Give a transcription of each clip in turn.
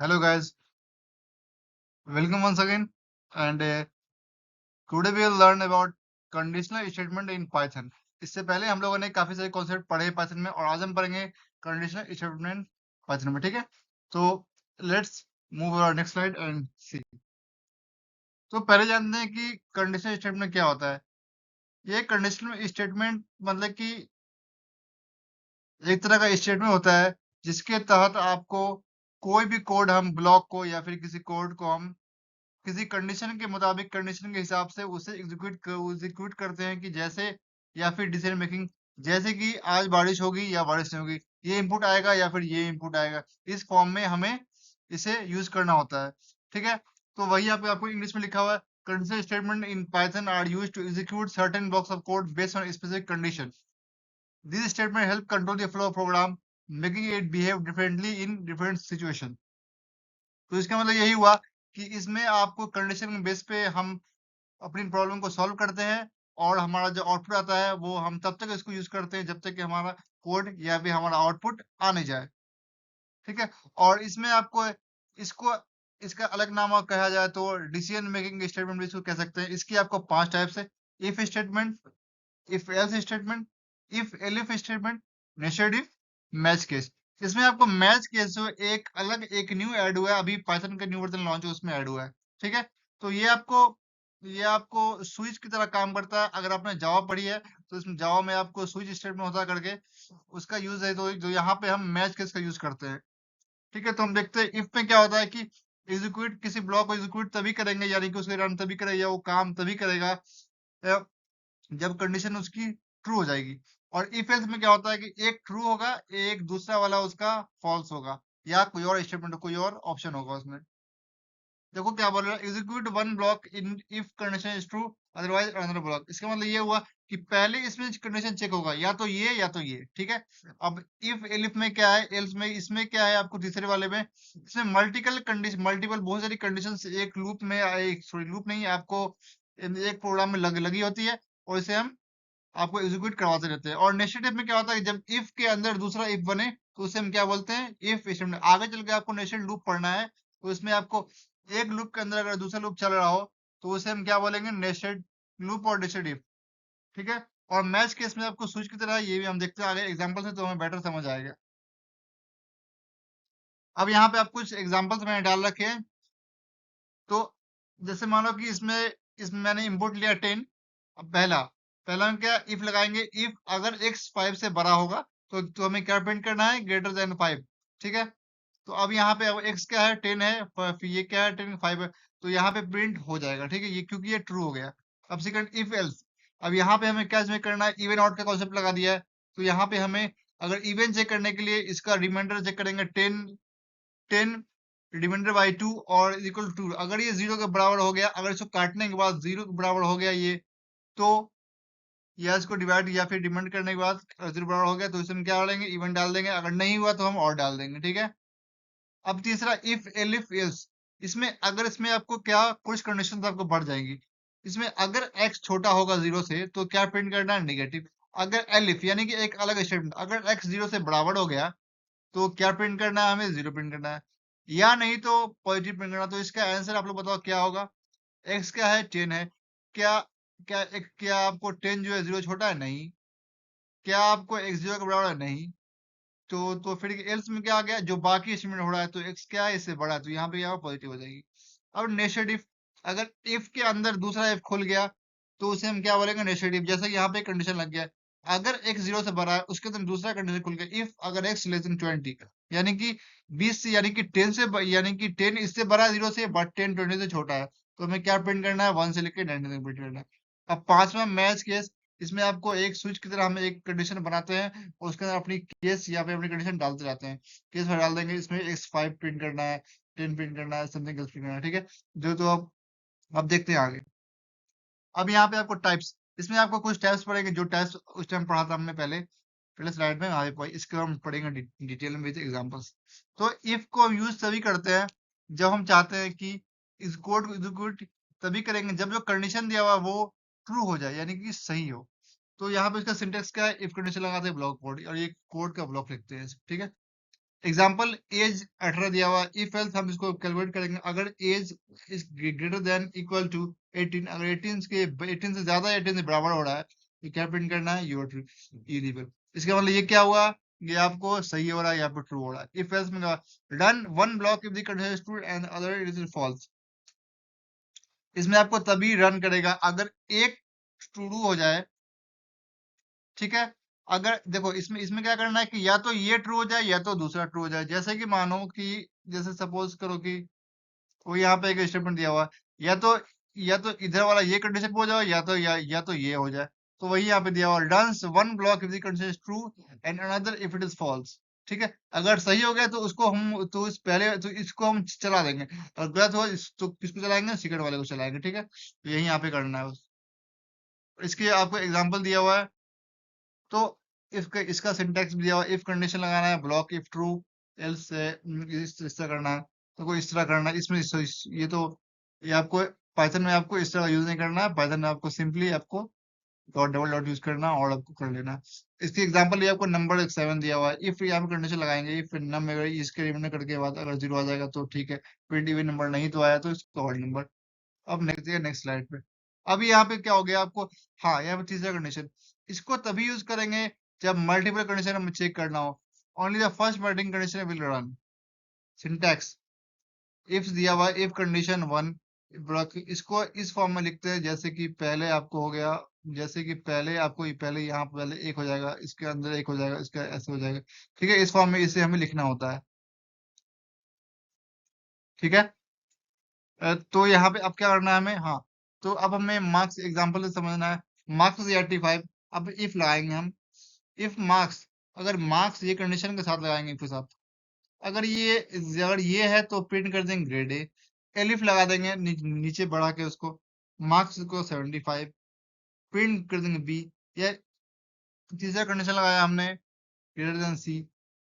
Hello guys, welcome once again. And today we will learn about conditional statement in Python. इससे पहले हम लोगों ने काफी सारे कॉन्सेप्ट पढ़े पाइथन में और आज हम पढ़ेंगे कंडीशनल स्टेटमेंट पाइथन में, ठीक है? तो let's move our next slide and see. तो पहले जानते हैं कि कंडीशनल स्टेटमेंट क्या होता है। ये कंडीशनल स्टेटमेंट मतलब कि एक तरह का स्टेटमेंट होता है जिसके तहत आपको कोई भी कोड हम ब्लॉक को या फिर किसी कोड को हम किसी कंडीशन के मुताबिक कंडीशन के हिसाब से उसे एग्जीक्यूट करते हैं कि जैसे या फिर डिसीजन मेकिंग जैसे कि आज बारिश होगी या बारिश नहीं होगी, ये इनपुट आएगा या फिर ये इनपुट आएगा, इस फॉर्म में हमें इसे यूज करना होता है। ठीक है, तो वही यहाँ पे आपको इंग्लिश में लिखा हुआ है, conditional statement in Python are used to execute certain blocks of code based on specific condition. This statement help control the flow of program making it behave differently in different situation. तो इसका मतलब यही हुआ कि इसमें आपको condition base पे हम अपनी प्रॉब्लम को सॉल्व करते हैं और हमारा जो आउटपुट आता है वो हम तब तक इसको यूज करते हैं जब तक कि हमारा कोड या फिर हमारा आउटपुट आ नहीं जाए। ठीक है, और इसमें आपको इसको इसका अलग नाम और कहा जाए तो डिसीजन मेकिंग स्टेटमेंट भी इसको कह सकते हैं। इसकी आपको 5 टाइप्स है: if statement, if else statement, if elif statement, nested if, match case. इसमें आपको मैच केस जो एक न्यू ऐड हुआ है, अभी पाइथन का न्यू वर्जन लॉन्च है उसमें ऐड हुआ है। ठीक है, तो ये आपको स्विच की तरह काम करता है। अगर आपने जावा पढ़ी है तो इसमें जावा में आपको स्विच स्टेटमेंट होता करके उसका यूज है, तो जो यहाँ पे हम मैच केस का यूज करते हैं। ठीक है, तो हम देखते हैं इफ में क्या होता है कि एग्जीक्यूट किसी ब्लॉक को एग्जीक्यूट तभी करेंगे, यानी कि उसके रन तभी करेगा या वो काम तभी करेगा जब कंडीशन उसकी ट्रू हो जाएगी। और इफ एल्स में क्या होता है कि एक ट्रू होगा, एक दूसरा वाला उसका फॉल्स होगा, या कोई और स्टेटमेंट कोई और ऑप्शन होगा उसमें। देखो क्या बोल रहा है, execute one block in if condition is true otherwise another block. इसका मतलब ये हुआ कि पहले इसमें कंडीशन चेक होगा या तो ये या तो ये। ठीक है, अब इफ एलिफ में क्या है, एल्स में इसमें क्या है, आपको तीसरे वाले में इसमें मल्टीपल बहुत सारी कंडीशन एक लूप में, एक सॉरी लूप नहीं है, आपको एक प्रोग्राम में लगी होती है और इसे हम आपको एग्जीक्यूट करवाते रहते हैं। और नेस्टेड इफ में क्या होता है कि जब इफ के अंदर दूसरा इफ बने तो उसे हम क्या बोलते हैं, इफ स्टेटमेंट। आगे चल के आपको नेस्टेड लूप पढ़ना है तो इसमें आपको एक लूप के अंदर अगर दूसरा लूप चल रहा हो तो उसे हम क्या बोलेंगे, नेस्टेड लूप और नेस्टेड इफ। ठीक है, और मैच केस में आपको स्विच की तरह है, ये भी हम देखते हैं आगे एग्जांपल से तो हमें बेटर समझ आएगा। अब यहाँ पे आप कुछ एग्जांपल्स मैंने डाल रखे हैं। तो जैसे मानो कि इसमें मैंने इंपुट लिया 10। अब पहला पहला हम क्या इफ लगाएंगे, इफ अगर x 5 से बड़ा होगा तो हमें क्या प्रिंट करना है, ग्रेटर देन 5। ठीक है, तो अब यहाँ पे अब x क्या है, 10 है, फिर ये क्या है, 10 5 है, तो यहाँ पे प्रिंट हो जाएगा। ठीक है, ये क्योंकि ये ट्रू हो गया। अब सेकंड इफ एल्स, अब यहाँ पे हमें क्या इसमें करना है, इवन आउट का कॉन्सेप्ट लगा दिया है। तो यहाँ पे हमें अगर इवन चेक करने के लिए इसका रिमाइंडर चेक करेंगे, 10 डिवाइडेड बाई 2 और इक्वल टू, अगर ये 0 के बराबर हो गया, अगर इसको काटने के बाद 0 के बराबर हो गया ये, तो या इसको डिवाइड या फिर डिवाइड करने के बाद 0 बराबर हो गया तो इसमें क्या डालेंगे, इवन डाल देंगे। अगर नहीं हुआ तो हम और डाल देंगे। ठीक है, अब तीसरा इफ एलिफ एल्स, इसमें आपको क्या कुछ कंडीशन आपको बढ़ जाएंगी। इसमें अगर x छोटा होगा 0 से तो क्या प्रिंट करना है, नेगेटिव। अगर एलिफ यानी कि एक अलग स्टेटमेंट, अगर x 0 से बराबर हो गया तो क्या प्रिंट करना है, हमें 0 प्रिंट करना है, या नहीं तो पॉजिटिव प्रिंट करना। तो इसका आंसर आप लोग बताओ क्या होगा। x क्या है, 10 है। क्या क्या आपको 10 जो है 0 छोटा है, नहीं। क्या आपको x 0 के बराबर है, नहीं। तो फिर एल्स में क्या आ गया, जो बाकी स्टेटमेंट हो रहा है तो x क्या है, इससे बड़ा है, तो यहाँ पे क्या पॉजिटिव हो जाएगी। अब नेस्टेड इफ, अगर इफ के अंदर दूसरा इफ खुल गया तो उसे हम क्या बोलेंगे, नेस्टेड इफ। जैसे कि यहाँ पे कंडीशन लग गया, अगर x 0 से बड़ा है उसके अंदर दूसरा कंडीशन खुल गया, इफ अगर x लेस देन 20, यानी कि 20 से, यानी कि 10 से यानी कि 10 इससे बड़ा है 0 से, बट 10 20 से छोटा है, तो हमें क्या प्रिंट करना है, 1 से लेकर 90 तक प्रिंट करना है। अब पांचवा मैच केस, इसमें आपको एक स्विच की तरह हम एक कंडीशन बनाते हैं और उसके अंदर अपनी केस या फिर अपनी कंडीशन डालते जाते हैं। केस में डाल देंगे, इसमें x5 प्रिंट करना है, 10 प्रिंट करना है, समथिंग एल्स प्रिंट करना है। ठीक है, जो तो अब देखते हैं आगे। अब यहाँ पे आपको टाइप्स, इसमें आपको कुछ टाइप्स पढ़ेंगे जो टाइप्स उस टाइम पढ़ा था हमने पहले पहले स्लाइड में, आगे इसके हम पढ़ेंगे डिटेल में विद एग्जांपल्स। तो इफ को हम यूज तभी करते हैं जब हम चाहते हैं कि इस कोड को एग्जीक्यूट तभी करेंगे जब जो कंडीशन दिया हुआ है वो ट्रू हो जाए, यानी कि सही हो। तो यहाँ पे इसका सिंटेक्स क्या है, इफ कंडीशन लगाते हैं ब्लॉक कोड, और ये कोड का ब्लॉक लिखते हैं। ठीक है, एग्जाम्पल एज 18 दिया हुआ, इफ एल्स हम इसको कैलकुलेट करेंगे, अगर age is greater than equal to 18, अगर 18 से ज्यादा 18 से बराबर हो रहा है तो क्या प्रिंट करना है, यूर इलीगल। इसका मतलब ये क्या हुआ, ये आपको सही हो रहा है, यहाँ पे ट्रू हो रहा है। इफ एल्स में run one block if the condition is true and other is false, इसमें आपको तभी रन करेगा अगर एक ट्रू हो जाए, ठीक है। अगर देखो इसमें इसमें क्या करना है कि या तो ये ट्रू हो जाए या तो दूसरा ट्रू हो जाए। जैसे कि मानो कि जैसे सपोज करो कि कोई यहाँ पे एक स्टेटमेंट दिया हुआ है, या तो इधर वाला ये कंडीशन हो जाए या तो ये हो जाए। तो वही यहाँ पे दिया हुआ, does one block if the condition is true and another if it is false. ठीक है, अगर सही हो गया तो उसको हम तो इस पहले तो इसको हम चला देंगे, और गलत हो तो किसको चलाएंगे, सेकंड वाले को चलाएंगे। ठीक है, तो यही यहाँ पे करना है बस। इसके आपको एग्जाम्पल दिया हुआ है, तो इफ इसका सिंटैक्स भी दिया हुआ है, इफ कंडीशन लगाना है ब्लॉक इफ ट्रू, एल्स इस तरह करना है, तो कोई इस तरह करना है। इसमें ये तो ये आपको पाइथन में आपको इस तरह यूज नहीं करना है, पाइथन में आपको सिंपली आपको डॉट डबल डॉट यूज करना है और आपको कर लेना है। इसकी एग्जांपल ये आपको नंबर 7 दिया हुआ है, इफ यहाँ पे कंडीशन लगाएंगे, इफ नम अगर इसके रिमाइंडर करके बाद अगर 0 आ जाएगा तो ठीक है, 20 नंबर नहीं तो आया तो इसको ऑड नंबर। अब नेक्स्ट स्लाइड पे, अभी यहाँ पे क्या हो गया आपको, हाँ यहाँ पे तीसरा कंडीशन, इसको तभी यूज करेंगे जब मल्टीपल कंडीशन हमें चेक करना हो। Only the first matching condition will run. Syntax if दिया हुआ, इफ कंडीशन 1 ब्लॉक, इसको इस फॉर्म में लिखते हैं जैसे कि पहले आपको हो गया, जैसे कि पहले आपको पहले यहाँ पहले एक हो जाएगा, इसके अंदर एक हो जाएगा, इसका ऐसे हो जाएगा। ठीक है, इस फॉर्म में इसे हमें लिखना होता है। ठीक है, तो यहाँ पे अब क्या करना है हमें, हाँ, तो अब हमें मार्क्स एग्जांपल से समझना है। मार्क्स 85, अब इफ लगाएंगे हम, इफ मार्क्स, अगर मार्क्स ये कंडीशन के साथ लगाएंगे के साथ, अगर ये है तो प्रिंट कर देंगे ग्रेड ए, एलिफ लगा देंगे नीचे बढ़ा के उसको, मार्क्स को 75 प्रिंट कर देंगे बी, या तीसरा कंडीशन लगाया हमने ग्रेटर देन सी,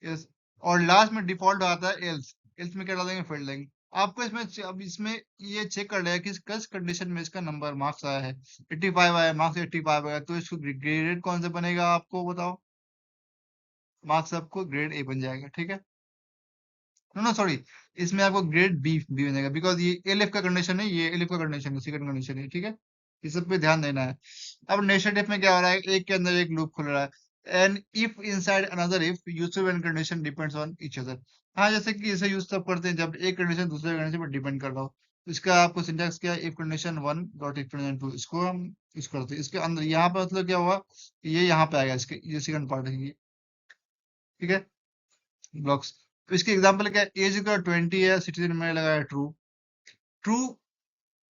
यस, और लास्ट में डिफॉल्ट आता है एल्स, एल्स में क्या डालेंगे, फील्ड देंगे। आपको अब इसमें ये चेक कर लेगा कि किस कंडीशन में इसका नंबर मार्क्स आया है, 85 आया, मार्क्स 85 आया, तो इसको ग्रेडेड कौन सा बनेगा आपको बताओ, मार्क्स आपको ग्रेड ए बन जाएगा। ठीक है, नो नो सॉरी, इसमें आपको ग्रेड बी बी बनेगा, बिकॉज ये एलिफ का कंडीशन है, ये एलिफ का कंडीशन है, सेकंड कंडीशन है। ठीक है, इस सब पे ध्यान देना है। अब नेक्स्ट इफ में क्या हो रहा है, एक के अंदर एक लूप खुल रहा है, and if inside another if user and condition depends on each other. हाँ, जैसे कि इसे यूज तब करते हैं जब एक कंडीशन दूसरे कंडीशन पर डिपेंड कर रहा हो। तो इसका आपको सिंटैक्स क्या है, if condition 1 dot if condition 2, इसको हम यूज करते हैं। इसके अंदर यहाँ पे मतलब क्या हुआ, ये यहाँ पे आएगा, इसके ये सेकंड पार्ट है ये। ठीक है, ब्लॉक्स, तो इसके एग्जांपल क्या है, एज का 20 है, सिटीजन में लगाया ट्रू, ट्रू,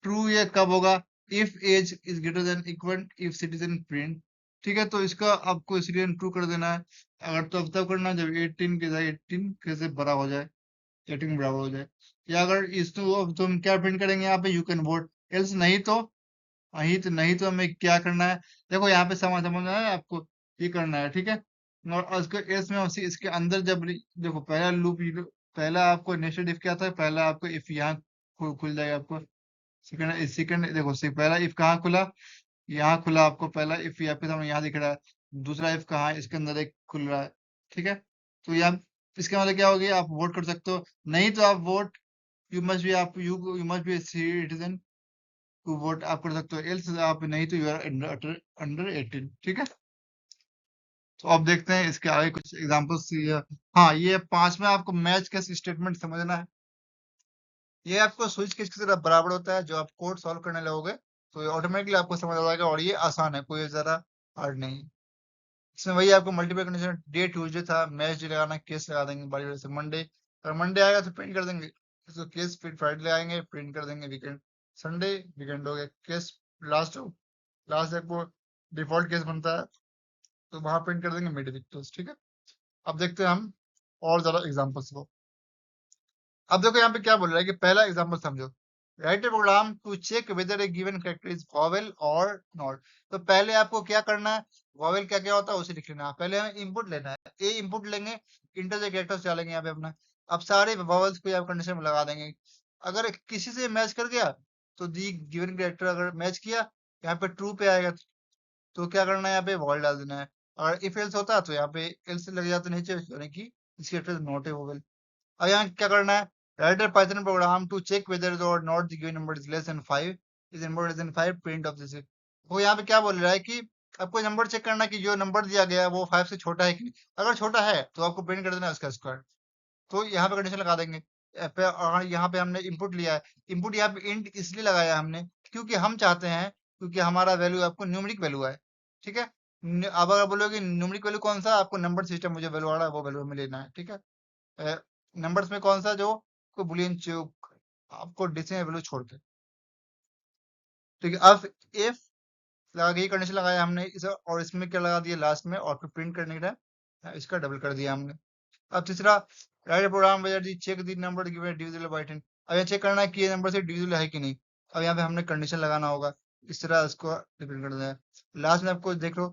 ट्रू ये कब होगा, if age is greater than equal if citizen print. ठीक है, तो इसका आपको सिटीजन ट्रू कर देना है, अगर तो अब तब करना है जब 18 के जाए, 18 के से बड़ा हो जाए, 18 बराबर हो जाए, या अगर इसको अब तुम क्या प्रिंट करेंगे यहाँ पे, यू कैन वोट, एल्स नहीं तो हमें क्या करना है, देखो यहाँ पे समझना है आपको, ये करना है। ठीक है, और उसको एल्स में उसी इसके अंदर जब देखो पहला लूप, पहला आपको नेस्टेड इफ क्या था, पहला आपको इफ यहाँ खुल जाएगा आपको, सेकंड देखो पहला इफ कहाँ खुला, यहाँ खुला आपको पहला इफ, यहाँ पे हमें यहाँ दिख रहा है, दूसरा इफ कहाँ है, इसके अंदर एक खुल रहा है। ठीक है, तो यहाँ इसका मतलब क्या हो गया, आप वोट कर सकते हो, नहीं तो आप vote, you must be citizen to vote, आप कर सकते हो, एल्स आप नहीं तो यू आर अंडर 18। ठीक है, तो अब देखते हैं इसके आगे कुछ एग्जांपल्स। हाँ, ये 5 में आपको मैच केस स्टेटमेंट समझना है। ये आपको स्विच केस की तरफ बराबर होता है, जो आप कोड सॉल्व करने लगोगे तो ये ऑटोमेटिकली आपको समझ आ जाएगा, और ये आसान है, कोई ज्यादा हार्ड नहीं। इसमें वही आपको मल्टीपल कंडीशन, डे ट्यूजडे था, मैच डे लगाना, केस लगा देंगे बारी बारी से, मंडे, अगर मंडे आएगा तो प्रिंट कर देंगे इसको केस, फिर फ्राइडे लगाएंगे, प्रिंट कर देंगे वीकेंड, संडे वीकेंड हो गया केस, लास्ट लास्ट आपको डिफॉल्ट केस बनता है तो वहां प्रिंट कर देंगे मिड वीक क्लोज। ठीक है, अब देखते हैं हम और ज्यादा एग्जाम्पल्स को। अब देखो यहाँ पे क्या बोल रहा है कि पहला एग्जांपल समझो, write a program to check whether a given character is vowel और नॉट। तो पहले आपको क्या करना है, वॉवेल क्या क्या होता है उसे लिख लेना है, पहले हमें इनपुट लेना है, ए इनपुट लेंगे, इंटर से कैरेक्टर्स डालेंगे यहाँ पे अपना, अब सारे वॉवेल्स को आप कंडीशन में लगा देंगे, अगर किसी से मैच कर गया तो दी गिवन कैरेक्टर अगर मैच किया, यहाँ पे ट्रू पे आएगा, तो क्या करना है यहाँ पे वॉल डाल देना है, और इफ एल्स होता तो यहाँ पे एल्स लग जाता नीचे, यानी कि this character is not a vowel. अब यहाँ क्या करना है, write a Python program to check whether or not the given number is less than 5 is number less than 5 print of this. वो यहाँ पे क्या बोल रहा है कि आपको नंबर चेक करना है कि जो नंबर दिया गया है वो 5 से छोटा है कि नहीं। अगर छोटा है तो आपको प्रिंट कर देना है उसका स्क्वायर। तो यहाँ पे कंडीशन लगा देंगे। अगर यहाँ पे हमने इनपुट लिया है, इनपुट यहाँ पे इंट इसलिए लगाया है हमने क्योंकि हम चाहते हैं, क्योंकि हमारा वैल्यू आपको न्यूमेरिक वैल्यू है, ठीक है। अब अगर बोलोगे न्यूमेरिक वैल्यू कौन सा, आपको नंबर सिस्टम मुझे वैल्यू आ रहा है वो वैल्यू हमें लेना है, ठीक है। नंबर्स में कौन सा जो को बुलियन आपको डेसिमल वैल्यू छोड़ के, ठीक है। अब इफ लगा के ये कंडीशन लगाया हमने इस, और इसमें क्या लगा दिया लास्ट में, और फिर प्रिंट करने के टाइम इसका डबल कर दिया हमने। अब तीसरा, write program where the check the number given divisible by 10। अब ये चेक करना है कि ये नंबर से डिविजिबल है कि नहीं। अब यहाँ पे हमने कंडीशन लगाना होगा, इस तरह इसको डिपेंड कर देना है। लास्ट में आपको देख लो,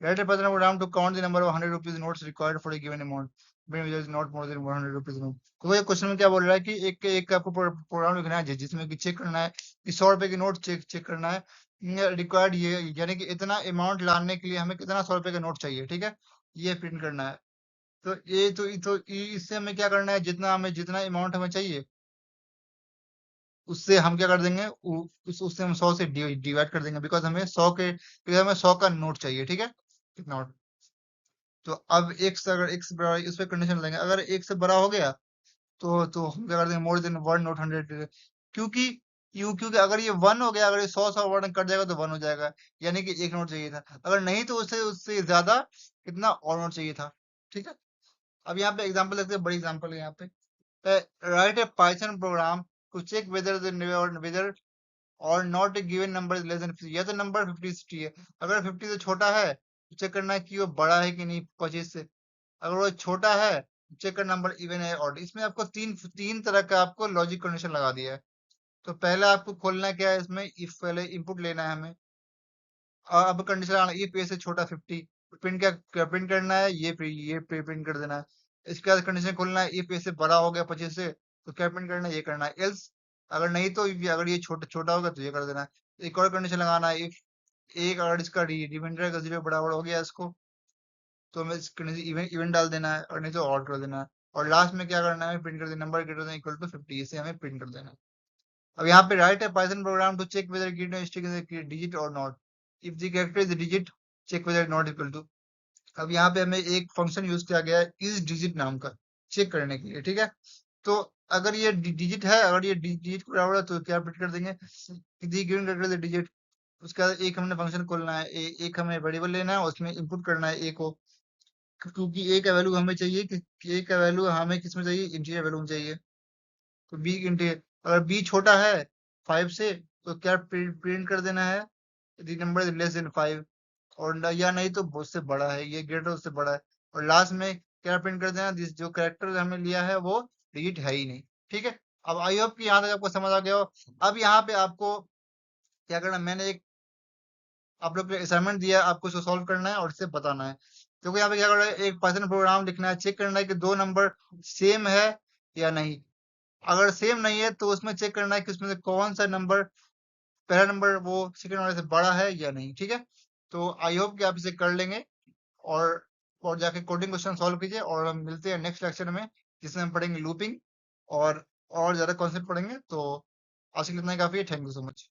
write a program to count the number of 100 rupees notes required for a given amount when is not more than 100 rupees note. तो ये क्वेश्चन में क्या बोल रहा है कि एक एक आपको प्रोग्राम लिखना है जिसमें कि चेक करना है कि 100 रुपए की नोट चेक चेक करना है रिक्वायर्ड, ये यानी कि इतना अमाउंट लाने के लिए हमें कितना 100 रुपए का नोट चाहिए, ठीक है। ये प्रिंट करना है। तो इससे हमें क्या करना है, जितना अमाउंट हमें चाहिए उससे हम क्या कर देंगे, उससे हम 100 से डिवाइड कर देंगे, बिकॉज हमें 100 का नोट चाहिए, ठीक है। कितना नोट। तो अब अगर एक से बड़ा, इस पे कंडीशन लेंगे, अगर एक से बड़ा हो गया तो हम क्या कर देंगे, मोर देन 1 नोट 100। क्योंकि क्योंकि अगर ये 1 हो गया, अगर ये 100 वन कट जाएगा तो 1 हो जाएगा, यानी कि एक नोट चाहिए था। अगर नहीं तो उससे उससे ज्यादा कितना और नोट चाहिए था, ठीक है। अब यहाँ पे एग्जांपल देखते हैं, बड़ी एग्जांपल है यहाँ पे। Write a Python program to check whether or not a given number is less than 50। या तो नंबर 50 60 है, अगर 50 से छोटा है तो चेक करना है कि वो बड़ा है कि नहीं 25 से। अगर वो छोटा है तो चेक करना नंबर इवन है ऑड। इसमें आपको तीन तीन तरह का आपको लॉजिक कंडीशन लगा दिया है। तो पहला आपको खोलना है क्या है इसमें, इफ पहले इनपुट लेना है हमें। अब कंडीशन लगाना, इफ ए से छोटा 50, प्रिंट क्या प्रिंट करना है, ये प्रिंट कर देना है। इसके बाद कंडीशन खोलना है, इफ ए से बड़ा हो गया 25 से तो क्या प्रिंट करना है, ये करना है। एल्स अगर नहीं तो अगर ये छोटा छोटा होगा तो ये कर देना है। एक और कंडीशन लगाना है, इफ एक अगर इसका रिमाइंडर का 0 बराबर हो गया इसको, तो हमें इस कंडीशन इवन इवन डाल देना है, और नहीं तो ऑड कर देना है। और लास्ट में क्या करना है, प्रिंट कर देना number greater than equal to 50, इसे हमें प्रिंट कर देना है। अब यहाँ पे राइट है Python program to check whether given string is digit or not. If the character is digit check whether not equal to. अब यहाँ पे हमें एक फंक्शन यूज किया गया है इस डिजिट नाम का, चेक करने के लिए, ठीक है। तो अगर ये डिजिट है, अगर ये डिजिट के बराबर है तो क्या प्रिंट कर देंगे, गिवन कैरेक्टर इज डिजिट। उसके बाद एक हमने फंक्शन खोलना है, एक हमें वेरिएबल लेना है, उसमें इनपुट करना है ए को, क्योंकि ए का वैल्यू हमें चाहिए कि ए का वैल्यू हमें किसमें चाहिए, इंटीजर वैल्यू में चाहिए। तो बी इंटीजर, अगर बी छोटा है 5 से तो क्या प्रिंट कर देना है, यदि नंबर इज लेस देन 5, और या नहीं तो उससे बड़ा है, ये ग्रेटर उससे बड़ा है। और लास्ट में क्या प्रिंट कर देना, जिस जो कैरेक्टर हमने लिया है वो डिजिट है ही नहीं, ठीक है। अब आई होप कि यहाँ तक आपको समझ आ गया हो। अब यहाँ पे आपको क्या करना, मैंने एक आप लोग को असाइनमेंट दिया है, आपको इसको सॉल्व करना है और इससे बताना है। क्योंकि यहाँ पे क्या करना है, एक पाइथन प्रोग्राम लिखना है, चेक करना है कि दो नंबर सेम है या नहीं। अगर सेम नहीं है तो उसमें चेक करना है कि उसमें से कौन सा नंबर, पहला नंबर वो सेकंड वाले से बड़ा है या नहीं, ठीक है। तो आई होप कि आप इसे कर लेंगे, और और जाके कोडिंग क्वेश्चन सॉल्व कीजिए, और हम मिलते हैं नेक्स्ट लेक्चर में जिसमें हम पढ़ेंगे लूपिंग और ज्यादा कॉन्सेप्ट पढ़ेंगे। तो आज के लिए इतना ही काफी है। Thank you so much.